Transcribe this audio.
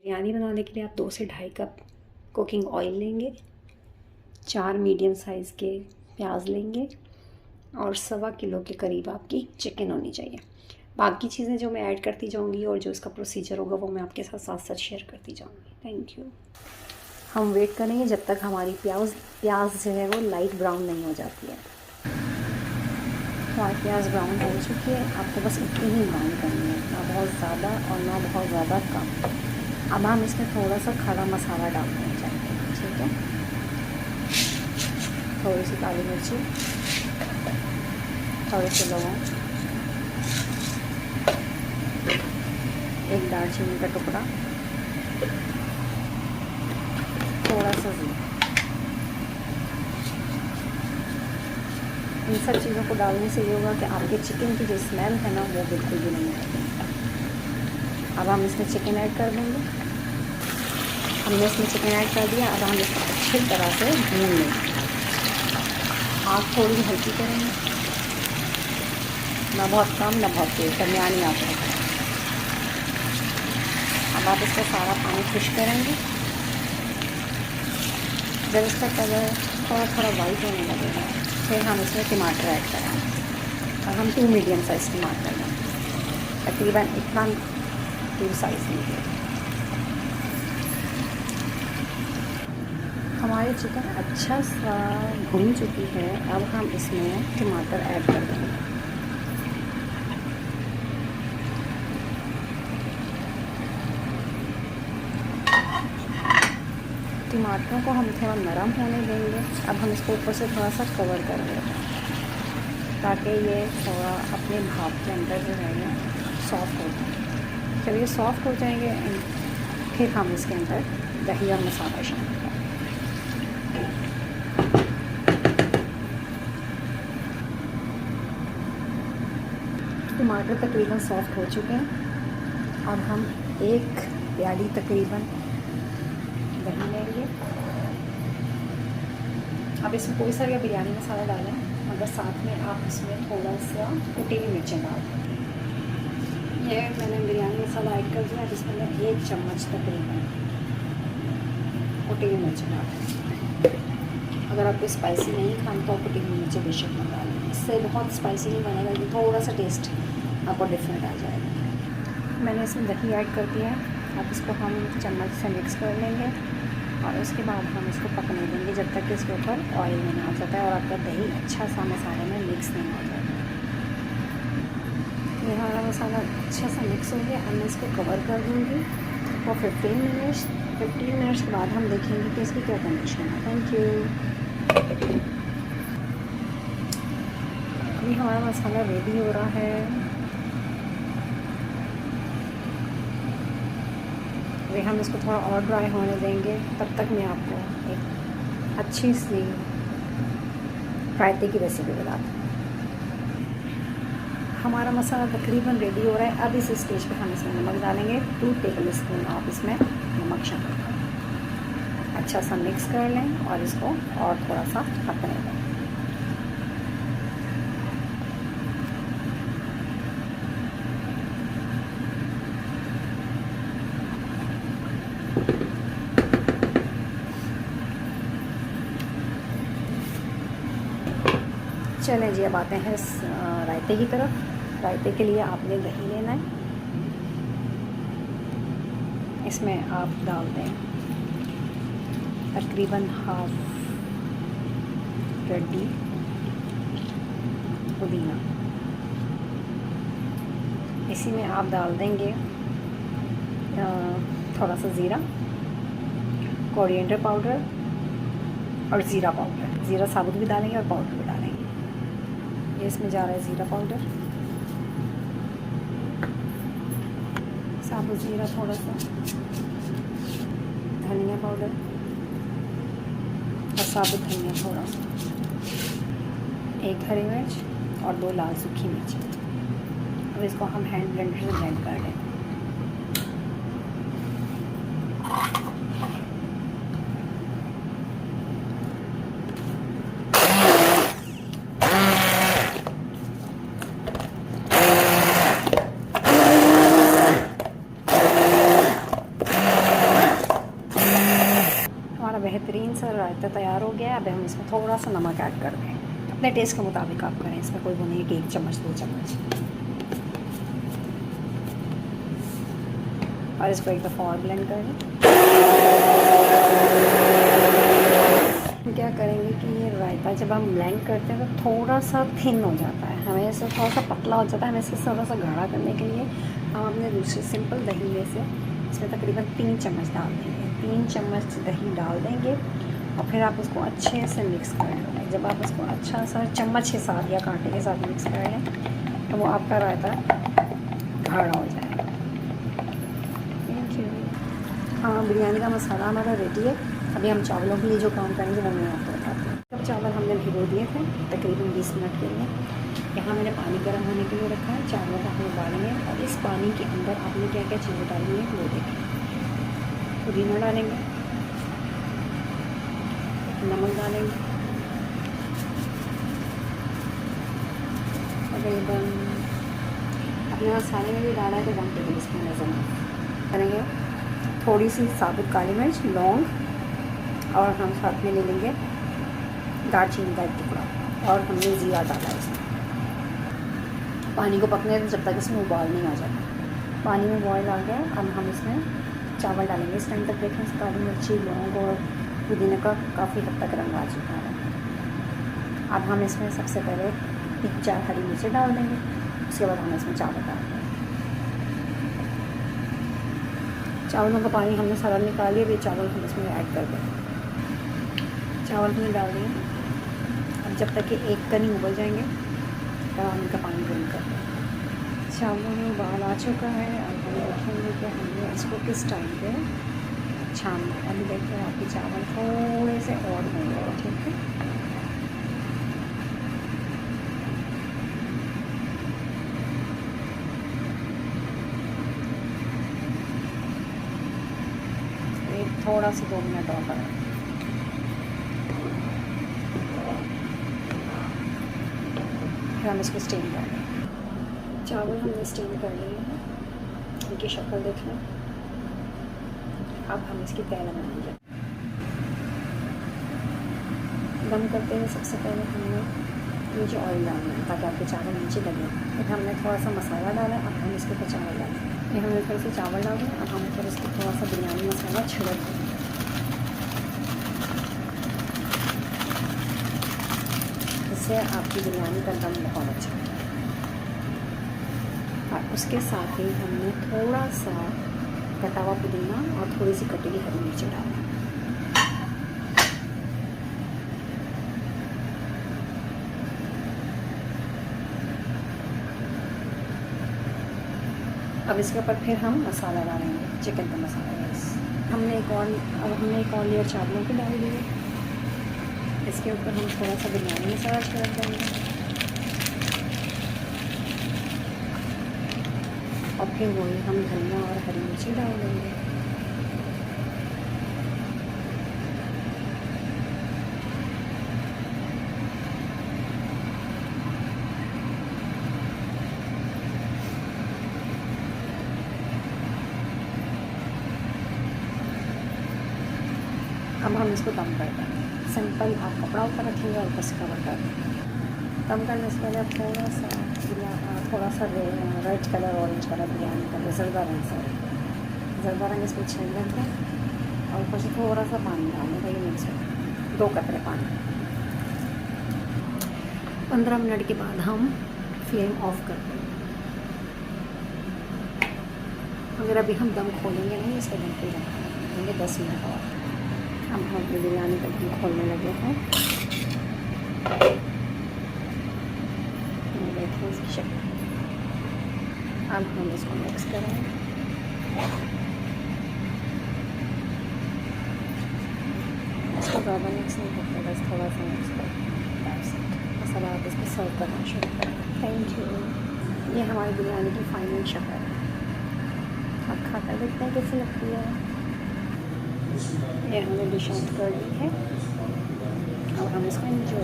बिरयानी बनाने के लिए आप 2 से ढाई कप कुकिंग ऑयल लेंगे, 4 मीडियम साइज़ के प्याज लेंगे और 1.25 किलो के करीब आपकी चिकन होनी चाहिए। बाकी चीज़ें जो मैं ऐड करती जाऊंगी और जो इसका प्रोसीजर होगा वो मैं आपके साथ साथ साथ शेयर करती जाऊंगी। Thank you. हम वेट करेंगे जब तक हमारी प्याज जो है वो लाइट ब्राउन नहीं हो जाती है। हमारी प्याज ब्राउन हो चुकी है, आपको बस इतनी ही ब्राउन करनी है, ना बहुत ज़्यादा और ना बहुत ज़्यादा कम। अब हम इसमें थोड़ा सा खड़ा मसाला डाल देना चाहते हैं, ठीक है। थोड़ी सी काली मिर्ची, थोड़े से लौंग, एक दालचीनी का टुकड़ा, थोड़ा सा जीरा। इन सब चीज़ों को डालने से ये होगा कि आपके चिकन की जो स्मेल है ना वो बिल्कुल भी नहीं आएगी। अब हम इसमें चिकन ऐड कर देंगे। हमने इसमें चिकन ऐड कर दिया। अब हम इसको अच्छी तरह से भून लेंगे। आग थोड़ी हल्की करेंगे, ना बहुत कम ना बहुत तेज़, दरमियानी आग रखें। अब आप इसका सारा पानी खुश करेंगे। जब इसका कलर थोड़ा थोड़ा वाइट होने लगेगा फिर हम इसमें टमाटर ऐड करेंगे। और हम 2 मीडियम साइज़ टमाटर लेंगे, तकरीबन इतना 2 साइज़ लेंगे। हमारी चिकन अच्छा सा भुन चुकी है। अब हम इसमें टमाटर ऐड कर देंगे। टमाटरों को हम थोड़ा नरम होने देंगे। अब हम इसको ऊपर से थोड़ा सा कवर कर देंगे ताकि ये थोड़ा अपने भाप के अंदर जो है ना सॉफ्ट हो जाए। जब ये सॉफ्ट हो जाएंगे फिर हम इसके अंदर दही और मसाला शामिल करेंगे। टमाटर तकरीबन सॉफ्ट हो चुके हैं। अब हम एक प्याली तकरीबन दही लेंगे। अब इसमें कोई सा भी बिरयानी मसाला डालें, मगर साथ में आप इसमें थोड़ा सा कुटी हुई मिर्चें डाल दें। ये मैंने बिरयानी मसाला ऐड कर दिया, जिसमें मैं 1 चम्मच तकरीबन कुटी हुई मिर्चें डाल दें। अगर आपको स्पाइसी नहीं खाना तो आप कुटी हुई मिर्चें बेशक में डालें, इससे बहुत स्पाइसी नहीं बनेगा, कि थोड़ा सा टेस्ट आपको डिफरेंट आ जाएगा। मैंने इसमें दही ऐड कर दिया है। अब इसको हम चम्मच से मिक्स कर लेंगे और उसके बाद हम इसको पकने देंगे जब तक कि इसके ऊपर ऑयल नहीं आ जाता है और आपका दही अच्छा सा मसाले में मिक्स नहीं हो जाता। ये हमारा मसाला अच्छा सा मिक्स हो गया। अब मैं इसको कवर कर दूँगी और 15 मिनट्स के बाद हम देखेंगे कि इसकी क्या कंडीशन है। Thank you. अभी हमारा मसाला रेडी हो रहा है। हम इसको थोड़ा और ड्राई होने देंगे। तब तक मैं आपको एक अच्छी सी रायते की रेसिपी बताती हूँ। हमारा मसाला तकरीबन रेडी हो रहा है। अब इस स्टेज पे हम इसमें नमक डालेंगे। 2 टेबल स्पून आप इसमें नमक शामिल करें। अच्छा सा मिक्स कर लें और इसको और थोड़ा सा पकने दें। चलें जी, अब आते हैं रायते की तरफ। रायते के लिए आपने दही लेना है। इसमें आप डाल दें तकरीबन हाफ गड्डी पुदीना। इसी में आप डाल देंगे थोड़ा सा ज़ीरा, कोरिएंडर पाउडर और ज़ीरा पाउडर। ज़ीरा साबुत भी डालेंगे और पाउडर भी डालेंगे। ये इसमें जा रहा है ज़ीरा पाउडर, साबुत ज़ीरा, थोड़ा सा धनिया पाउडर और साबुत धनिया थोड़ा सा, 1 हरी मिर्च और 2 लाल सूखी मिर्च। अब इसको हम हैंड ब्लेंडर से ब्लेंड कर लें। बेहतरीन सा रायता तैयार हो गया है। अब हम इसमें थोड़ा सा नमक ऐड कर दें, अपने टेस्ट के मुताबिक आप करें, इसमें कोई वो नहीं है कि 1 चम्मच 2 चम्मच। और इसको एक दफ़ा और ब्लेंड कर लें। क्या करेंगे कि ये रायता जब हम ब्लेंड करते हैं तो थोड़ा सा थिन हो जाता है, हमें इसे थोड़ा सा पतला हो जाता है। हमें इसे थोड़ा सा गाढ़ा करने के लिए हम अपने दूसरे सिंपल दही में से इसमें तकरीबन 3 चम्मच डाल देंगे। 3 चम्मच दही डाल देंगे और फिर आप उसको अच्छे से मिक्स कर लें। जब आप उसको अच्छा सा चम्मच के साथ या कांटे के साथ मिक्स कर लें तो वो आपका रायता गाढ़ा हो जाएगा। हाँ, बिरयानी का मसाला हमारा रेडी है। अभी हम चावलों के लिए जो काम करेंगे वो मैं आपको बताती हूँ। अब चावल हमने भिगो दिए थे तकरीबन 20 मिनट के लिए। यहाँ मैंने पानी गर्म होने के लिए रखा है, चावलों को हम उबालेंगे और इस पानी के अंदर आपने क्या क्या चीज़ें डालनी है वो देखें। पुदीना डालेंगे, नमक डालेंगे, तकरीबन अपने मसाले में भी डाला है तो 1 टेबल स्पून नमक करेंगे, थोड़ी सी साबुत काली मिर्च, लौंग, और हम साथ में ले लेंगे दालचीनी का 1 टुकड़ा, और हमने ज़ीरा डाला है इसमें। पानी को पकने दें जब तक इसमें उबाल नहीं आ जाता। पानी में बॉयल आ गया, अब हम इसमें चावल डालेंगे। इस टाइम तक देखें काली मिर्ची, लौंग और पुदीने का काफ़ी हद तक रंग आ चुका है। अब हम इसमें सबसे पहले 3-4 हरी मिर्चें डाल देंगे, उसके बाद हम इसमें चावल डाल देंगे। चावलों का पानी हमने सारा निकाल लिया, ये चावल हम इसमें ऐड कर देंगे। चावल हमने डाल दिए। अब जब तक कि 1 कनी उबल जाएंगे तब हम इनका पानी गर्म कर देंगे। चावलों में उबाल आ चुका है। अब हम देखेंगे कि हमने इसको किस टाइम पे छानना है। अभी देखते हैं आपके चावल थोड़े से और होंगे, ठीक है। थोड़ा सा 2 मिनट और करें। फिर हम इसको स्टीम कर लें। चावल हमने स्टीम कर लिए हैं, इनकी शक्ल देख लें। अब हम इसकी तय लगाएंगे। दम करते हुए सबसे पहले हमने नीचे ऑयल डालना है ताकि आपके चावल नीचे लगे। फिर हमने थोड़ा सा मसाला डाला, अब हम इसके ऊपर चावल डालें। ये हमने थोड़े से चावल डाले, अब हम ऊपर इसको थोड़ा सा बिरयानी मसाला छिड़क दें। इससे आपकी बिरयानी का दम बहुत अच्छा है। और उसके साथ ही हमने थोड़ा सा कटा हुआ पुदीना और थोड़ी सी कटी हुई हरी मिर्ची डाली। अब इसके ऊपर फिर हम मसाला डालेंगे, चिकन का मसाला। हमने एक और लेयर चावलों की डाल दी है। इसके ऊपर हम थोड़ा सा बिरयानी मसाला छिड़क देंगे और फिर वही हम धनिया और हरी मिर्ची डाल देंगे। अब हम इसको दम कर देंगे। सिंपल आप कपड़ा ऊपर रखेंगे और ऊपर से कवर कर देंगे। दम करने से पहले थोड़ा सा red colour, orange colour, biryani colour, जर्दा रंग इसमें छीन लेंगे और ऊपर से थोड़ा सा पानी डालेंगे। ये मिक्स 2 कतरे पानी। 15 मिनट के बाद हम फ्लेम ऑफ कर देंगे। अगर अभी हम दम खोलेंगे नहीं, इसका दम पे रखेंगे 10 मिनट और। अब हम अपनी बिरयानी का दम खोलने लगे हैं। देखिए इसकी शक्ल। अब हम इसको मिक्स करेंगे। इसको ज़्यादा मिक्स नहीं करते, बस थोड़ा सा मिक्स करें। बस अब आप इसको सर्व करना शुरू करें। Thank you. ये हमारी बिरयानी की फाइनल शक्ल है। अब खाकर देखते हैं कैसी लगती है। ये हमने डिश आउट कर दी है। अब हम इसको एंजॉय